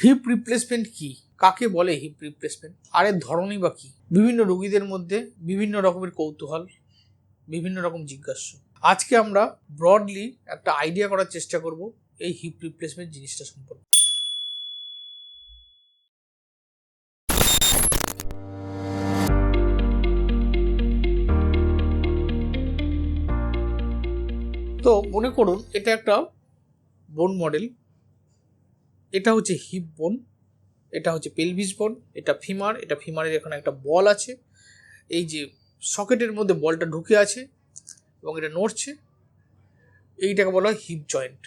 Hip replacement কি, কাকে বলে হিপ রিপ্লেসমেন্ট, আর এর ধরনই বা কি? বিভিন্ন রোগীদের মধ্যে বিভিন্ন রকমের কৌতূহল, বিভিন্ন রকম জিজ্ঞাসা। আজকে আমরা ব্রডলি একটা আইডিয়া করার চেষ্টা করব এই হিপ রিপ্লেসমেন্ট জিনিসটা সম্পর্কে। তো মনে করুন এটা একটা বোন মডেল, এটা হচ্ছে হিপ বোন, এটা হচ্ছে পেলভিস বোন, এটা ফিমার, এটা ফিমারের এখানে একটা বল আছে, এই যে সকেটের মধ্যে বলটা ঢুকে আছে এবং এটা নড়ছে, এইটাকে বলা হয় হিপ জয়েন্ট।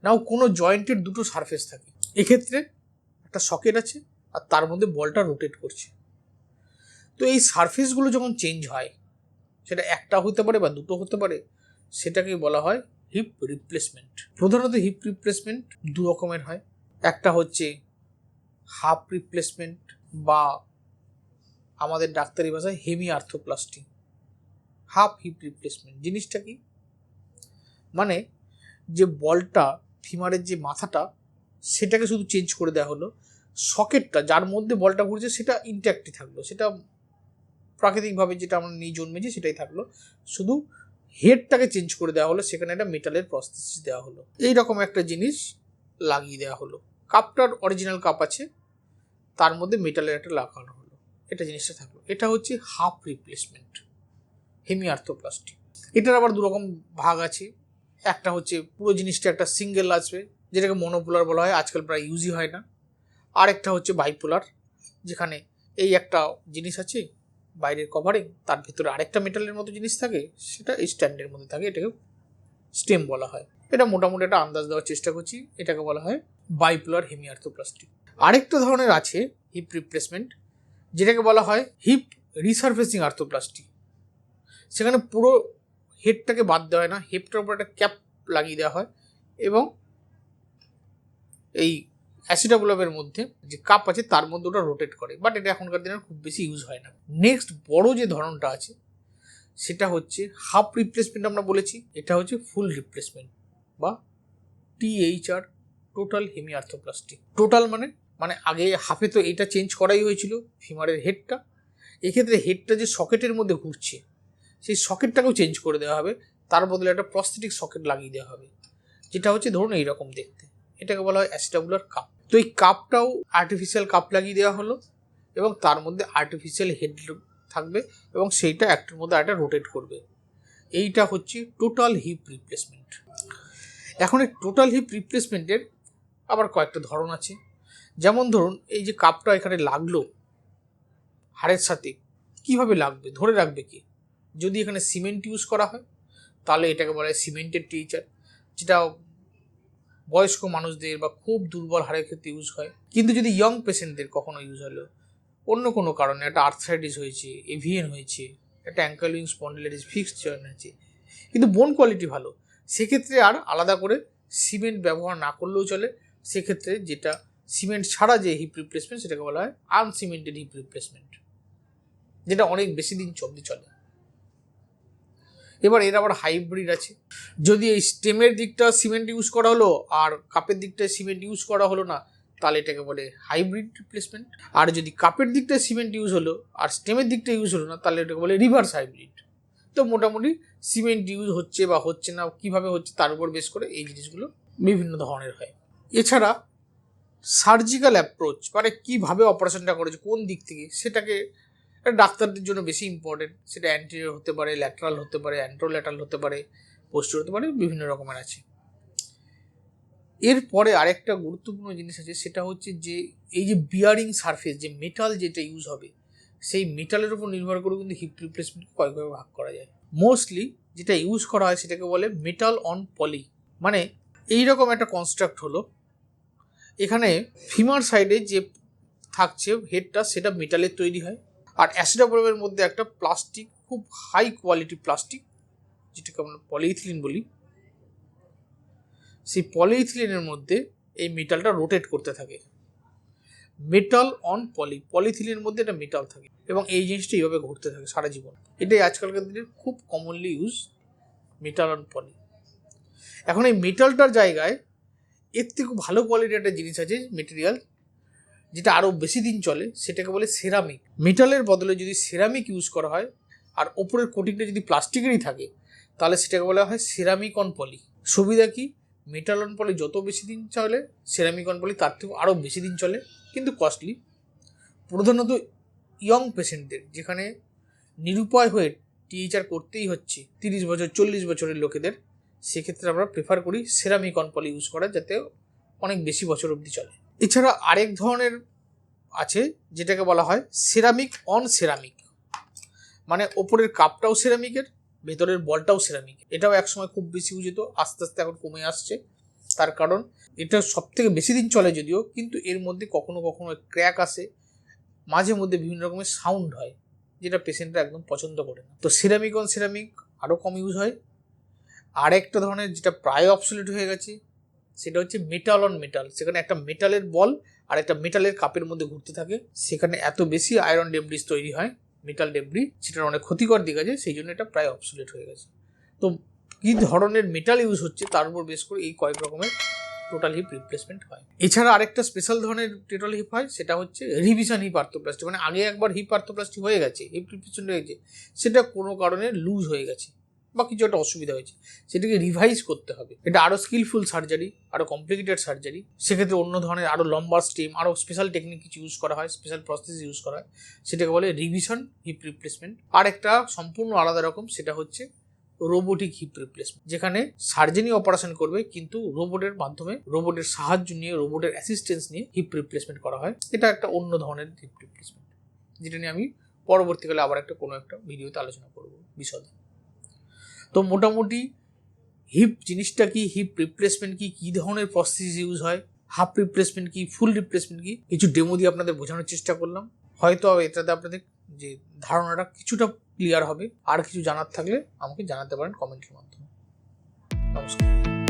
নাও কোনো জয়েন্টের দুটো সারফেস থাকে, এক্ষেত্রে একটা সকেট আছে আর তার মধ্যে বলটা রোটেট করছে। তো এই সারফেসগুলো যখন চেঞ্জ হয়, সেটা একটা হতে পারে বা দুটো হতে পারে, সেটাকে বলা হয় হিপ রিপ্লেসমেন্ট। প্রধানত হিপ রিপ্লেসমেন্ট দু রকমের হয়, একটা হচ্ছে হাফ রিপ্লেসমেন্ট বা আমাদের ডাক্তারি ভাষায় hemi arthroplasty. Half hip replacement জিনিসটা কি, মানে যে বলটা, ফিমারের যে মাথাটা, সেটাকে শুধু চেঞ্জ করে দেওয়া হলো, সকেটটা যার মধ্যে বলটা ঘুরছে সেটা ইনট্যাক্টই থাকলো, সেটা প্রাকৃতিকভাবে যেটা আমরা নিয়ে জন্মেছি সেটাই থাকলো, শুধু হেডটাকে চেঞ্জ করে দেওয়া হলো, সেখানে একটা মেটালের প্রস্থেসিস দেওয়া হলো, এইরকম একটা জিনিস লাগিয়ে দেওয়া হলো। কাপটার অরিজিনাল কাপ আছে, তার মধ্যে মেটালের একটা লাগানো হলো, এটা জিনিসটা থাকলো। এটা হচ্ছে হাফ রিপ্লেসমেন্ট, হেমি আর্থোপ্লাস্টি। এটার আবার দুরকম ভাগ আছে, একটা হচ্ছে পুরো জিনিসটা একটা সিঙ্গেল আসবে, যেটাকে মনোপোলার বলা হয়, আজকাল প্রায় ইউজই হয় না। আর একটা হচ্ছে বাইপোলার, যেখানে এই একটা জিনিস আছে বাইরের কভারিং, তার ভেতরে আরেকটা মেটালের মতো জিনিস থাকে, সেটা এই স্ট্যান্ডের মধ্যে থাকে, এটাকে স্টেম বলা হয়। এটা মোটামুটি একটা আন্দাজ দেওয়ার চেষ্টা করছি, এটাকে বলা হয় বাইপোলার হেমি আর্থোপ্লাস্টি। আরেকটা ধরনের আছে হিপ রিপ্লেসমেন্ট, যেটাকে বলা হয় হিপ রিসার্ফেসিং আর্থোপ্লাস্টি। সেখানে পুরো হেডটাকে বাদ দেওয়া হয় না, হেডটার উপর একটা ক্যাপ লাগিয়ে দেওয়া হয় এবং এই অ্যাসিটাবুলামের মধ্যে যে কাপ আছে তার মধ্যে ওটা রোটেট করে, বাট এটা এখনকার দিনে খুব বেশি ইউজ হয় না। নেক্সট বড় যে ধরনটা আছে সেটা হচ্ছে হাফ রিপ্লেসমেন্ট, আমরা বলেছি, এটা হচ্ছে ফুল রিপ্লেসমেন্ট বা THR, total hemi arthroplasty. Total মানে আগে হাফে তো এটা চেঞ্জ করাই হয়েছিল ফিমারের হেডটা, এক্ষেত্রে হেডটা যে সকেটের মধ্যে ঘুরছে সেই সকেটটাকেও চেঞ্জ করে দেওয়া হবে, তার বদলে একটা প্রস্থেটিক সকেট লাগিয়ে দেওয়া হবে, যেটা হচ্ছে ধরুন এইরকম দেখতে, এটাকে বলা হয় অ্যাসিটাবুলার কাপ। তো এই কাপটাও আর্টিফিশিয়াল কাপ লাগিয়ে দেওয়া হলো এবং তার মধ্যে আর্টিফিশিয়াল হেড থাকবে এবং সেইটা একটার মধ্যে একটা রোটেট করবে, এইটা হচ্ছে টোটাল হিপ রিপ্লেসমেন্ট। এখন এই টোটাল হিপ রিপ্লেসমেন্টের আবার কয়েকটা ধরন আছে, যেমন ধরুন এই যে কাপটা এখানে লাগলো হাড়ের সাথে, কিভাবে লাগবে, ধরে রাখবে কি? যদি এখানে সিমেন্ট ইউজ করা হয় তাহলে এটাকে বলা হয় সিমেন্টেড টিচার, যেটা বয়স্ক মানুষদের বা খুব দুর্বল হাড়ের ক্ষেত্রে ইউজ হয়। কিন্তু যদি ইয়ং পেশেন্টদের কখনো ইউজ হলো, অন্য কোনো কারণে একটা আর্থ্রাইটিস হয়েছে, এভিএন হয়েছে, একটা ankylosing spondylitis, fixed joint হয়েছে, কিন্তু বোন কোয়ালিটি ভালো, সেক্ষেত্রে আর আলাদা করে সিমেন্ট ব্যবহার না করলেও চলে। সেক্ষেত্রে যেটা সিমেন্ট ছাড়া যে হিপ রিপ্লেসমেন্ট, সেটাকে বলা হয় আনসিমেন্টেড হিপ রিপ্লেসমেন্ট, যেটা অনেক বেশি দিন অবধি চলে। এবার এর আবার হাইব্রিড আছে, যদি এই স্টেমের দিকটা সিমেন্ট ইউজ করা হলো আর কাপের দিকটায় সিমেন্ট ইউজ করা হলো না, তাহলে এটাকে বলে হাইব্রিড রিপ্লেসমেন্ট। আর যদি কাপের দিকটায় সিমেন্ট ইউজ হলো আর স্টেমের দিকটা ইউজ হলো না, তাহলে এটাকে বলে রিভার্স হাইব্রিড। তো মোটামুটি সিমেন্ট ইউজ হচ্ছে বা হচ্ছে না, কিভাবে হচ্ছে তার উপর বেস করে এই জিনিসগুলো বিভিন্ন ধরনের হয়। এছাড়া সার্জিক্যাল অ্যাপ্রোচ, মানে কীভাবে অপারেশনটা করেছে, কোন দিক থেকে, সেটাকে ডাক্তারদের জন্য বেশি ইম্পর্টেন্ট। সেটা অ্যান্টেরিয়র হতে পারে, ল্যাটারাল হতে পারে, অ্যান্ট্রোল্যাটারাল হতে পারে, পোস্টেরিয়র হতে পারে, বিভিন্ন রকমের আছে। এরপরে আরেকটা গুরুত্বপূর্ণ জিনিস আছে, সেটা হচ্ছে যে এই যে বিয়ারিং সারফেস, যে মেটাল যেটা ইউজ হবে, সেই মেটালের উপর নির্ভর করে কিন্তু হিপ রিপ্লেসমেন্ট কয়েকভাবে ভাগ করা যায়। মোস্টলি যেটা ইউজ করা হয় সেটাকে বলে মেটাল অন পলি, মানে এইরকম একটা কনস্ট্রাক্ট হলো, এখানে ফিমার সাইডে যে থাকছে হেডটা সেটা মেটালের তৈরি হয়, আর অ্যাসিডাবলের মধ্যে একটা প্লাস্টিক, খুব হাই কোয়ালিটি প্লাস্টিক, যেটাকে আমরা পলিইথিলিন বলি, সেই পলিইথিলিনের মধ্যে এই মেটালটা রোটেট করতে থাকে। মেটাল অন পলিথিলিনের মধ্যে একটা মেটাল থাকে এবং এই জিনিসটা এইভাবে ঘুরতে থাকে সারা জীবন। এটাই আজকালকার দিনের খুব কমনলি ইউজ, মেটাল অন পলি। এখন এই মেটালটার জায়গায় এর থেকে ভালো কোয়ালিটির একটা জিনিস আছে মেটেরিয়াল, যেটা আরও বেশি দিন চলে, সেটাকে বলে সেরামিক। মেটালের বদলে যদি সেরামিক ইউজ করা হয় আর ওপরের কোটিংটা যদি প্লাস্টিকেরই থাকে, তাহলে সেটাকে বলা হয় সেরামিক অন পলি। সুবিধা কি, মেটাল অন পলি যত বেশি দিন চলে, সেরামিক অন পলি তার থেকে আরও বেশি দিন চলে, কিন্তু কস্টলি। প্রধানত ইয়ং পেশেন্টদের, যেখানে নিরুপায় হয়ে টিএইচআর করতেই হচ্ছে 30 বছর 40 বছরের লোকেদের, সেক্ষেত্রে আমরা প্রেফার করি সেরামিক অন পলি ইউজ করা, যাতে অনেক বেশি বছর অবধি চলে। এছাড়া আরেক ধরনের আছে যেটাকে বলা হয় সেরামিক অন সেরামিক, মানে ওপরের কাপটাও সেরামিকের, ভেতরের বলটাও সেরামিক। এটাও একসময় খুব বেশি ইউজ হতো, আস্তে আস্তে এখন কমে আসছে। তার কারণ এটা সব থেকে বেশি দিন চলে যদিও, কিন্তু এর মধ্যে কখনো কখনো ক্র্যাক আসে, মাঝে মধ্যে বিভিন্ন রকমের সাউন্ড হয়, যেটা পেশেন্টরা একদম পছন্দ করে না। তো সেরামিক অন সেরামিক আরও কম ইউজ হয়। আরেকটা ধরনের যেটা প্রায় অবসলিউট হয়ে গেছে, সেটা হচ্ছে মেটাল অন মেটাল। সেখানে একটা মেটালের বল আর একটা মেটালের কাপের মধ্যে ঘুরতে থাকে, সেখানে এত বেশি আয়রন ডেব্রিজ তৈরি হয়, মেটাল ডেব্রি, সেটার অনেক ক্ষতিকর দিক আছে, সেই জন্য এটা প্রায় অবসলিউট হয়ে গেছে। তো কী ধরনের মেটাল ইউজ হচ্ছে তার উপর বেশ করে এই কয়েক রকমের টোটাল হিপ রিপ্লেসমেন্ট হয়। এছাড়া আরেকটা স্পেশাল ধরনের টোটাল হিপ হয়, সেটা হচ্ছে রিভিশন হিপ আর্থোপ্লাস্টি। মানে আগে একবার হিপ আর্থোপ্লাস্টি হয়ে গেছে, হিপ রিপ্লেসমেন্ট হয়েছে, সেটা কোনো কারণে লুজ হয়ে গেছে বা কিছু একটা অসুবিধা হয়েছে, সেটাকে রিভাইজ করতে হবে। এটা আরও স্কিলফুল সার্জারি, আরও কমপ্লিকেটেড সার্জারি। সেক্ষেত্রে অন্য ধরনের আরও লম্বা স্টেম, আরও স্পেশাল টেকনিক কিছু ইউজ করা হয়, স্পেশাল প্রসেস ইউজ করা হয়, সেটাকে বলে রিভিশন হিপ রিপ্লেসমেন্ট। আর একটা সম্পূর্ণ আলাদা রকম, সেটা হচ্ছে রোবোটিক হিপ রিপ্লেসমেন্ট, যেখানে সার্জেনি অপারেশন করবে কিন্তু রোবটের মাধ্যমে, রোবটের সাহায্য নিয়ে, রোবটের অ্যাসিস্ট্যান্স নিয়ে হিপ রিপ্লেসমেন্ট করা হয়। এটা একটা অন্য ধরনের হিপ রিপ্লেসমেন্ট, যেটা নিয়ে আমি পরবর্তীকালে আবার কোনো একটা ভিডিওতে আলোচনা করব বিশদে। তো মোটামুটি হিপ জিনিসটা কি, হিপ রিপ্লেসমেন্ট কি, কী ধরনের প্রসেস ইউজ হয়, হাফ রিপ্লেসমেন্ট কি, ফুল রিপ্লেসমেন্ট কি, কিছু ডেমো দিয়ে আপনাদের বোঝানোর চেষ্টা করলাম। হয়তো এটাতে আপনাদের যে ধারণাটা কিছুটা ক্লিয়ার হবে। আর কিছু জানার থাকলে আমাকে জানাতে পারেন কমেন্টের মাধ্যমে। নমস্কার।